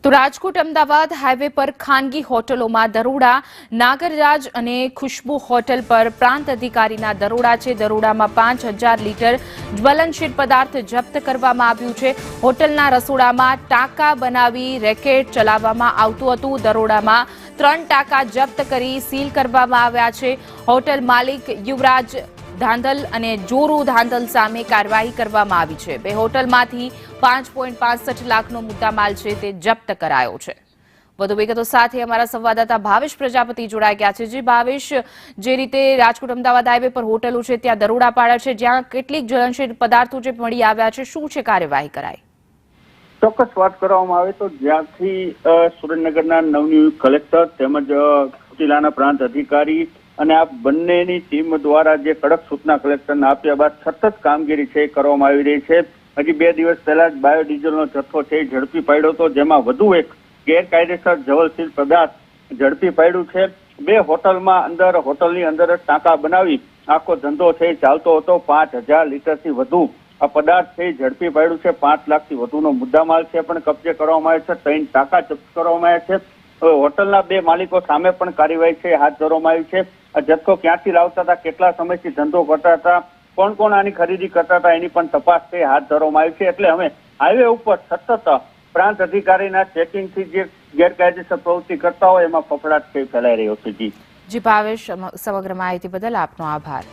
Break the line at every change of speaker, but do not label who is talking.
તો રાજકોટ અમદાવાદ હાઈવે પર ખાનગી હોટલોમાં દરોડા। નાગરરાજ અને ખુશ્બુ હોટલ પર પ્રાંત અધિકારીના દરોડા છે। દરોડામાં 5000 લીટર જ્વલનશીલ પદાર્થ જપ્ત કરવામાં આવ્યું છે। હોટલના રસોડામાં ટાંકા બનાવી રેકેટ ચલાવવામાં આવતું હતું। દરોડામાં 3 ટાંકા જપ્ત કરી સીલ કરવામાં આવ્યા છે। હોટલ માલિક યુવરાજ ધાંધલ અને જોરુ ધાંધલ સામે કાર્યવાહી કરવામાં આવી છે। બે હોટલમાંથી 5.65 લાખનો મુદ્દામાલ છે તે જપ્ત કરાયો છે। વધુ વિગતો સાથે અમારા સંવાદદાતા ભાવેશ પ્રજાપતિ જોડાઈ ગયા છે। જી ભાવેશ, જે રીતે રાજકોટ અમદાવાદ હાઈવે પર હોટલો છે ત્યાં દરોડા પાડ્યા છે, જ્યાં કેટલીક જ્વલનશીલ પદાર્થો જે મળી આવ્યા છે, શું છે કાર્યવાહી કરાઈ?
ચોક્કસ વાત કરવામાં આવે તો જ્યાંથી સુરેન્દ્રનગરના નવનિયુક્ત કલેક્ટર તેમજ જિલ્લાના પ્રાંત અધિકારી અને આ બંનેની ટીમ દ્વારા જે કડક સૂચના કલેક્ટરને આપ્યા બાદ સતત કામગીરી છે કરવામાં આવી રહી છે। હજી 2 દિવસ પહેલા જ બાયોડીઝલનો જથ્થો છે ઝડપી પાડ્યો હતો, જેમાં વધુ એક ગેરકાયદેસર જ્વલનશીલ પદાર્થ ઝડપી પાડ્યું છે। 2 હોટલની અંદર ટાંકા બનાવી આખો ધંધો છે ચાલતો હતો। 5000 લીટરથી વધુ આ પદાર્થ છે ઝડપી પાડ્યું છે। 5 લાખથી વધુનો મુદ્દામાલ છે પણ કબજે કરવામાં આવ્યો છે। 3 ટાંકા જપ્ત કરવામાં આવ્યા છે। હોટલના 2 માલિકો સામે પણ કાર્યવાહી છે હાથ ધરવામાં આવી છે। આ જથ્થો ક્યાંથી લાવતા હતા, કેટલા સમયથી ધંધો કરતા હતા, કોણ કોણ આની ખરીદી કરતા હતા, એની પણ તપાસ છે હાથ ધરવામાં આવી છે। એટલે હવે હાઈવે ઉપર સતત પ્રાંત અધિકારીના ચેકિંગથી જે ગેરકાયદેસર પ્રવૃત્તિ કરતા હોય એમાં ફફડાટ ફેલાઈ રહ્યો છે। જી
ભાવેશ, સમગ્ર માહિતી બદલ આપનો આભાર।